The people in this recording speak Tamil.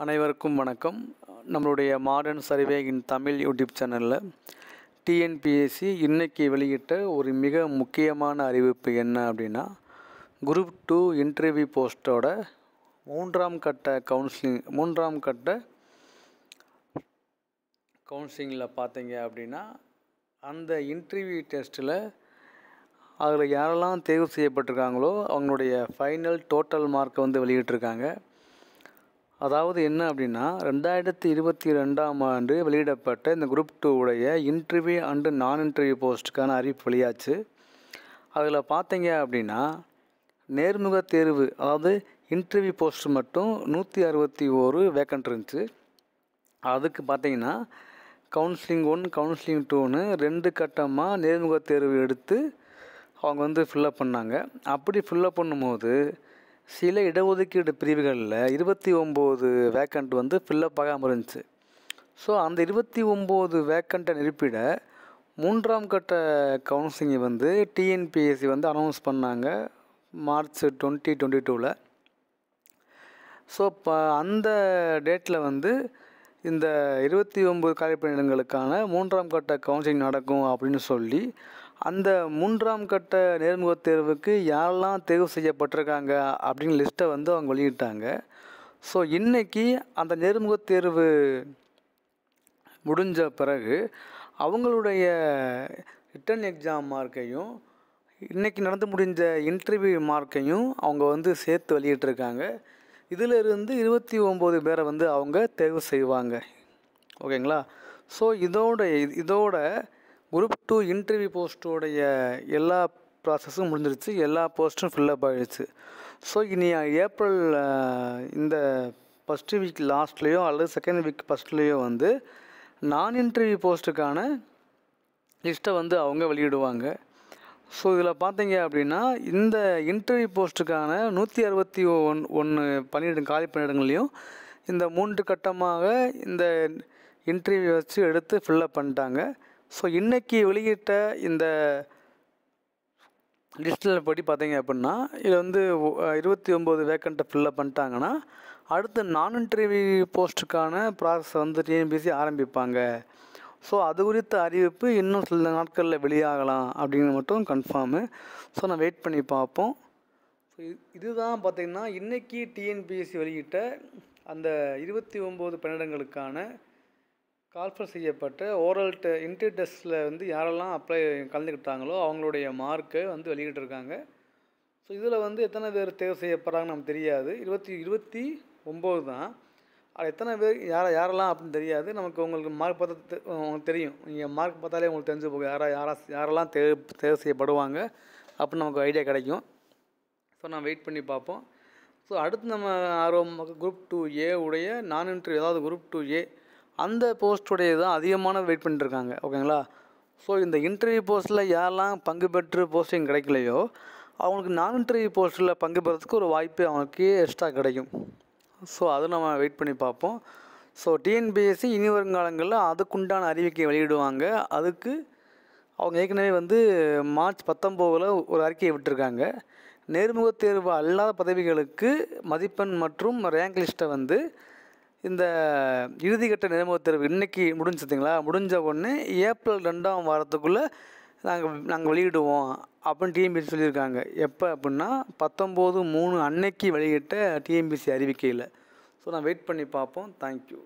அனைவருக்கும் வணக்கம். நம்மளுடைய மாடர்ன் சர்வே இன் தமிழ் யூடியூப் சேனலில் டிஎன்பிஎஸ்சி இன்றைக்கி வெளியிட்ட ஒரு மிக முக்கியமான அறிவிப்பு என்ன அப்படின்னா, குரூப் 2 இன்டர்வியூ போஸ்ட்டோட மூன்றாம் கட்ட கவுன்சிலிங்கில் பார்த்தீங்க அப்படின்னா, அந்த இன்டர்வியூ டெஸ்ட்டில் அதில் யாரெல்லாம் தேர்வு செய்யப்பட்டிருக்காங்களோ அவங்களுடைய ஃபைனல் டோட்டல் மார்க்கை வந்து வெளியிட்டிருக்காங்க. அதாவது என்ன அப்படின்னா, 2022ஆம் ஆண்டு வெளியிடப்பட்ட இந்த குரூப் 2 உடைய இன்டர்வியூ அண்டு நான் இன்டர்வியூ போஸ்ட்டுக்கான அறிவிப்பு வெளியாச்சு. அதில் பார்த்தீங்க அப்படின்னா, நேர்முக தேர்வு அதாவது இன்டர்வியூ போஸ்ட் மட்டும் 161 வேக்கண்ட் இருந்துச்சு. அதுக்கு பார்த்தீங்கன்னா கவுன்சிலிங் 1 கவுன்சிலிங் 2ன்னு 2 கட்டமாக நேர்முக தேர்வு எடுத்து அவங்க வந்து ஃபில்லப் பண்ணாங்க. அப்படி ஃபில்லப் பண்ணும்போது சில இடஒதுக்கீடு பிரிவுகளில் 29 வேக்கண்ட் வந்து ஃபில்லப் ஆகாமல் இருந்துச்சு. ஸோ அந்த 29 வேக்கண்ட்டை நிரப்பிட மூன்றாம் கட்ட கவுன்சிலிங்கை வந்து டிஎன்பிஎஸ்சி வந்து அனௌன்ஸ் பண்ணாங்க மார்ச் 2022. ஸோ இப்போ அந்த டேட்டில் வந்து இந்த 29 காலிப்பணியிடங்களுக்கான மூன்றாம் கட்ட கவுன்சிலிங் நடக்கும் அப்படின்னு சொல்லி அந்த மூன்றாம் கட்ட நேர்முக தேர்வுக்கு யாரெல்லாம் தேர்வு செய்யப்பட்டிருக்காங்க அப்படின்னு லிஸ்ட்டை வந்து அவங்க வெளியிட்டாங்க. ஸோ இன்றைக்கி அந்த நேர்முக தேர்வு முடிஞ்ச பிறகு அவங்களுடைய ரிட்டன் எக்ஸாம் மார்க்கையும் இன்றைக்கி நடந்து முடிஞ்ச இன்டர்வியூ மார்க்கையும் அவங்க வந்து சேர்த்து வெளியிட்டிருக்காங்க. இதிலிருந்து 29 பேரை வந்து அவங்க தேர்வு செய்வாங்க. ஓகேங்களா? ஸோ இதோட குரூப் 2 இன்டர்வியூ போஸ்ட்டோடைய எல்லா ப்ராசஸும் முடிஞ்சிருச்சு, எல்லா போஸ்ட்டும் ஃபில்லப் ஆகிடுச்சு. ஸோ இனி ஏப்ரல் இந்த ஃபஸ்ட்டு வீக் லாஸ்ட்லேயோ அல்லது செகண்ட் வீக் ஃபஸ்ட்லேயோ வந்து நான் இன்டர்வியூ போஸ்ட்டுக்கான லிஸ்ட்டை வந்து அவங்க வெளியிடுவாங்க. ஸோ இதில் பார்த்தீங்க அப்படின்னா, இந்த இன்டர்வியூ போஸ்ட்டுக்கான 161 காலி பணியிடங்களையும் இந்த 3 கட்டமாக இந்த இன்டர்வியூ வச்சு எடுத்து ஃபில்லப் பண்ணிட்டாங்க. ஸோ இன்றைக்கி வெளியிட்ட இந்த லிஸ்ட்டில் படி பார்த்தீங்க அப்படின்னா, இதில் வந்து 29 வேக்கண்ட்டை ஃபில்லப் பண்ணிட்டாங்கன்னா அடுத்து நான் இன்டர்வியூ போஸ்ட்டுக்கான ப்ராசஸ் வந்து டிஎன்பிஎஸ்சி ஆரம்பிப்பாங்க. ஸோ அது குறித்த அறிவிப்பு இன்னும் சில நாட்களில் வெளியாகலாம் அப்படிங்கிறது மட்டும் கன்ஃபார்மு. ஸோ நான் வெயிட் பண்ணி பார்ப்போம். ஸோ இதுதான் பார்த்திங்கன்னா இன்றைக்கி டிஎன்பிஎஸ்சி வெளியிட்ட அந்த 29 பணியிடங்களுக்கான கால்ஃபர் செய்யப்பட்ட ஓரல் இன்டர்வியூ டெஸ்ட்டில் வந்து யாரெல்லாம் கலந்துக்கிட்டாங்களோ அவங்களுடைய மார்க்கை வந்து வெளியிட்டிருக்காங்க. ஸோ இதில் வந்து எத்தனை பேர் தேர்வு செய்யப்படுறாங்கன்னு நமக்கு தெரியாது. 29 தான். அது எத்தனை பேர் யாரெல்லாம் அப்படின்னு தெரியாது. உங்களுக்கு மார்க் பார்த்தா உங்களுக்கு தெரியும். நீங்கள் மார்க் பார்த்தாலே உங்களுக்கு தெரிஞ்சு போகும் யாரெல்லாம் தேர்வு செய்யப்படுவாங்க அப்படின்னு நமக்கு ஐடியா கிடைக்கும். ஸோ நான் வெயிட் பண்ணி பார்ப்போம். ஸோ அடுத்து நம்ம குரூப் 2A உடைய நான் இன்டர்வியூ அதாவது குரூப் 2A அந்த போஸ்ட்டுடைய தான் அதிகமான வெயிட் பண்ணிட்டுருக்காங்க. ஓகேங்களா? ஸோ இந்த இன்டர்வியூ போஸ்ட்டில் யாரெல்லாம் பங்கு பெற்று போஸ்டிங் கிடைக்கலையோ அவங்களுக்கு நான் இன்டர்வியூ போஸ்ட்டில் பங்கு பெறதுக்கு ஒரு வாய்ப்பு அவங்களுக்கு எக்ஸ்ட்ரா கிடைக்கும். ஸோ அது நம்ம வெயிட் பண்ணி பார்ப்போம். ஸோ டிஎன்பிஎஸ்சி இனி வருங்காலங்களில் அதுக்குண்டான அறிவிக்கை வெளியிடுவாங்க. அதுக்கு அவங்க ஏற்கனவே வந்து மார்ச் 19 ஒரு அறிக்கையை விட்டுருக்காங்க. நேர்முக தேர்வு அல்லாத பதவிகளுக்கு மதிப்பெண் மற்றும் ரேங்க் லிஸ்ட்டை வந்து இந்த இறுதிக்கட்ட நேர்முக தேர்வு இன்றைக்கி முடிஞ்சதுங்களா, முடிஞ்ச உடனே ஏப்ரல் 2ஆம் வாரத்துக்குள்ளே நாங்கள் வெளியிடுவோம் அப்படின்னு டிஎன்பிஎஸ்சி சொல்லியிருக்காங்க. எப்போ அப்படின்னா 19/3 அன்னைக்கு வெளியிட்ட டிஎன்பிஎஸ்சி அறிவிக்கையில். ஸோ நான் வெயிட் பண்ணி பார்ப்போம். தேங்க்யூ.